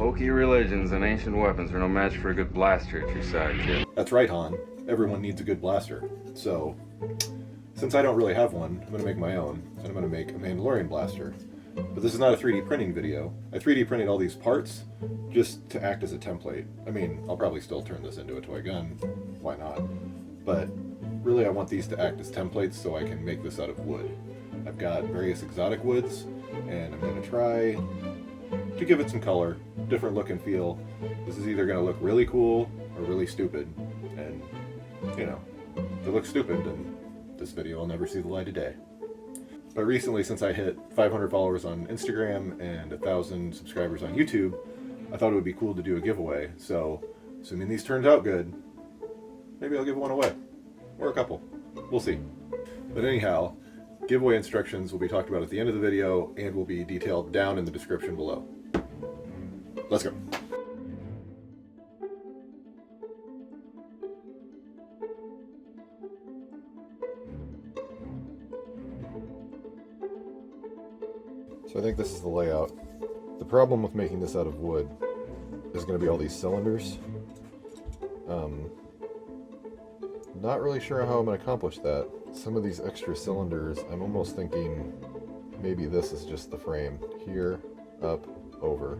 Hokey religions and ancient weapons are no match for a good blaster at your side, kid. That's right, Han. Everyone needs a good blaster. So, since I don't really have one, I'm going to make my own, and I'm going to make a Mandalorian blaster. But this is not a 3D printing video. I 3D printed all these parts just to act as a template. I mean, I'll probably still turn this into a toy gun. Why not? But really I want these to act as templates so I can make this out of wood. I've got various exotic woods, and I'm going to try to give it some color, different look and feel. This is either going to look really cool or really stupid. And, you know, if it looks stupid, then this video will never see the light of day. But recently, since I hit 500 followers on Instagram and 1,000 subscribers on YouTube, I thought it would be cool to do a giveaway. So, assuming these turned out good, maybe I'll give one away. Or a couple. We'll see. But anyhow, giveaway instructions will be talked about at the end of the video and will be detailed down in the description below. Let's go. So I think this is the layout. The problem with making this out of wood is going to be all these cylinders. Not really sure how I'm going to accomplish that. Some of these extra cylinders, I'm almost thinking maybe this is just the frame. Here, up, over.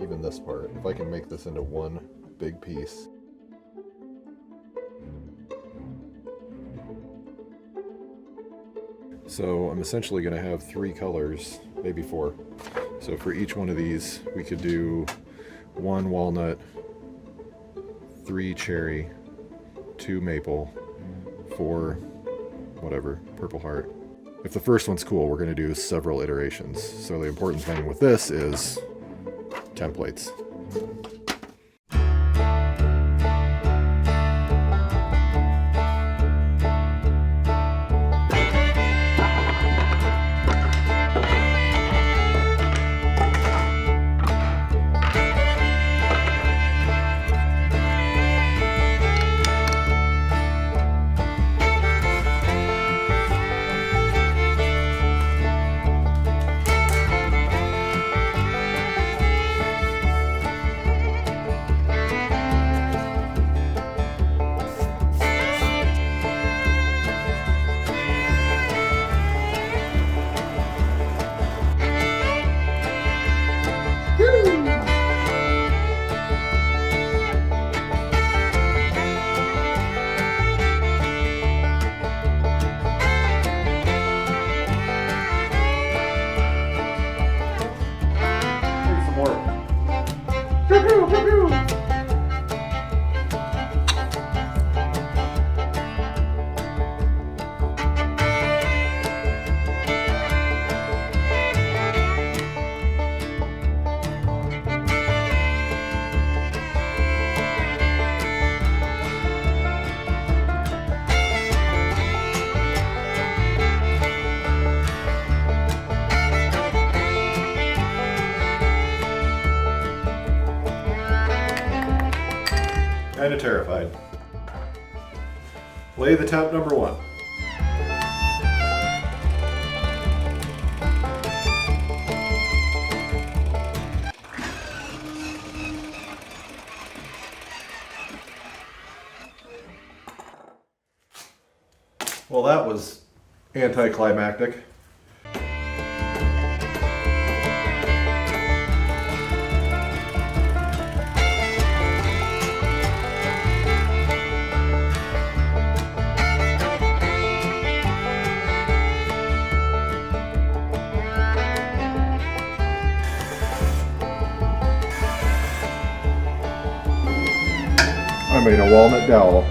Even this part. If I can make this into one big piece. So I'm essentially going to have 3 colors, maybe 4. So for each one of these, we could do 1 walnut, 3 cherry, 2 maple, 4 whatever, purple heart. If the first one's cool, we're going to do several iterations. So the important thing with this is templates. Kinda terrified. Lathe attempt number 1. Well, that was anticlimactic. I made a walnut dowel.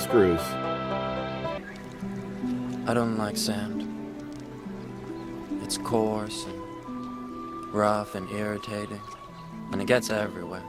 screws. I don't like sand. It's coarse and rough and irritating, and it gets everywhere.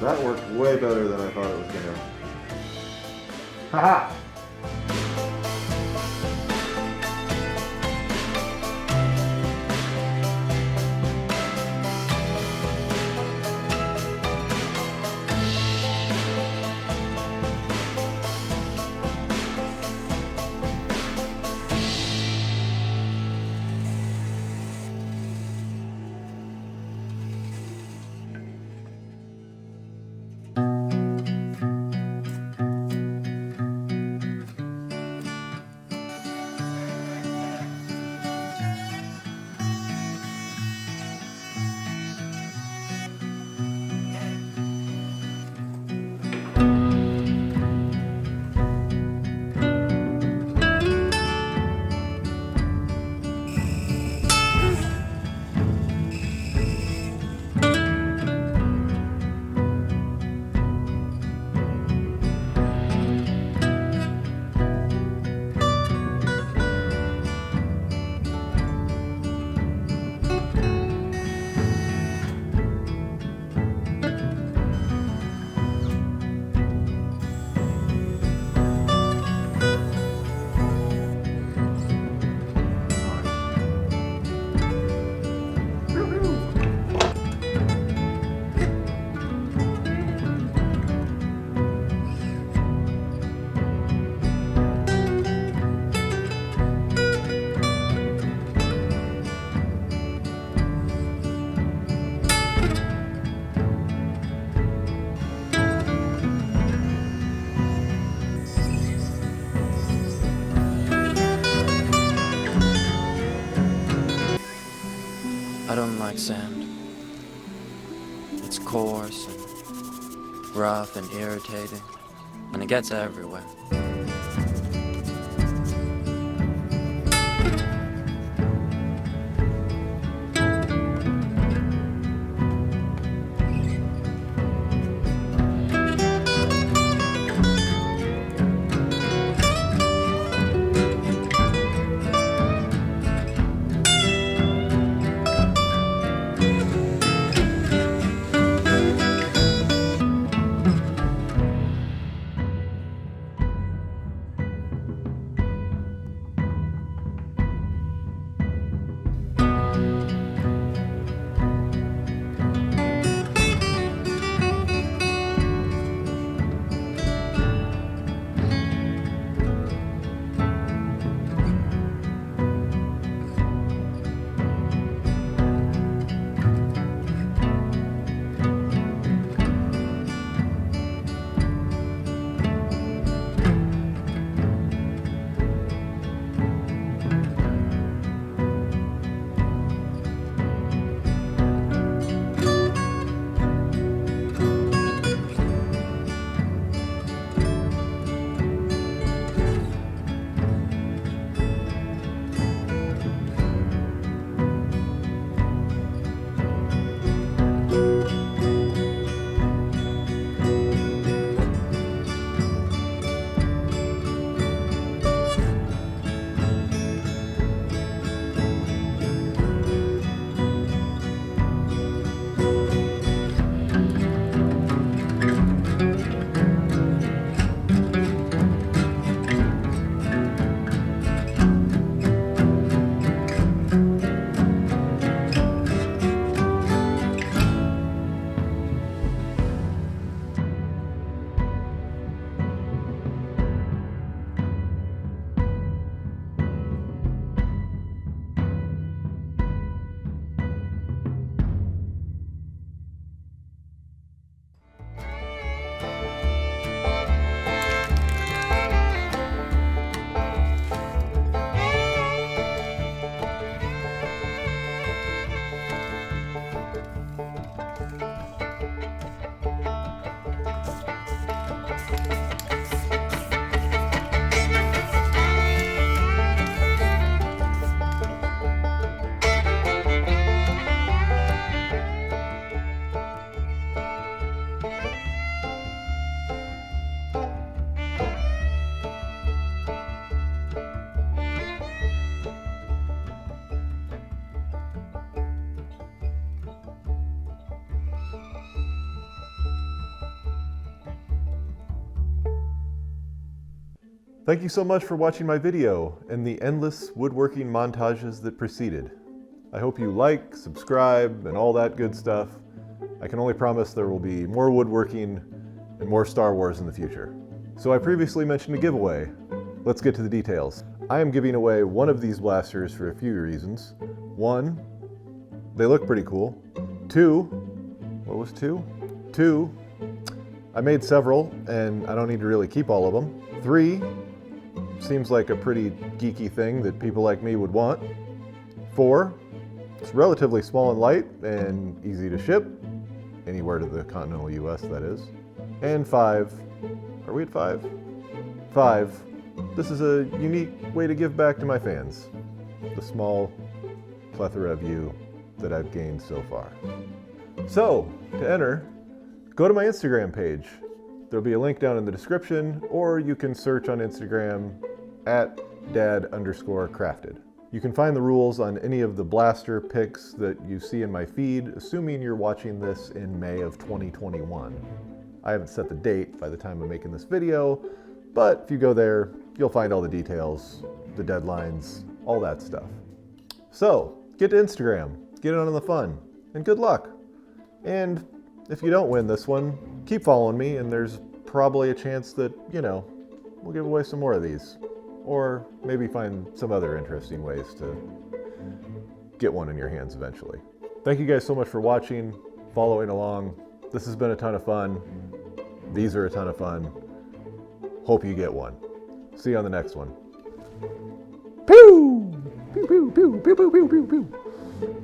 That worked way better than I thought it was gonna. Haha! I don't like sand. It's coarse and rough and irritating, and it gets everywhere. Thank you so much for watching my video and the endless woodworking montages that preceded. I hope you like, subscribe, and all that good stuff. I can only promise there will be more woodworking and more Star Wars in the future. So I previously mentioned a giveaway. Let's get to the details. I am giving away one of these blasters for a few reasons. One, they look pretty cool. Two, what was two? Two, I made several and I don't need to really keep all of them. Three, seems like a pretty geeky thing that people like me would want. Four, it's relatively small and light and easy to ship. Anywhere to the continental US, that is. And five, are we at five? Five, this is a unique way to give back to my fans. The small plethora of you that I've gained so far. So, to enter, go to my Instagram page. There'll be a link down in the description, or you can search on Instagram at dad_crafted. You can find the rules on any of the blaster pics that you see in my feed, assuming you're watching this in May of 2021. I haven't set the date by the time I'm making this video, but if you go there, you'll find all the details, the deadlines, all that stuff. So, get to Instagram, get in on the fun, and good luck. And if you don't win this one, keep following me, and there's probably a chance that, you know, we'll give away some more of these. Or maybe find some other interesting ways to get one in your hands eventually. Thank you guys so much for watching, following along. This has been a ton of fun. These are a ton of fun. Hope you get one. See you on the next one. Pew! Pew, pew, pew, pew, pew, pew, pew, pew.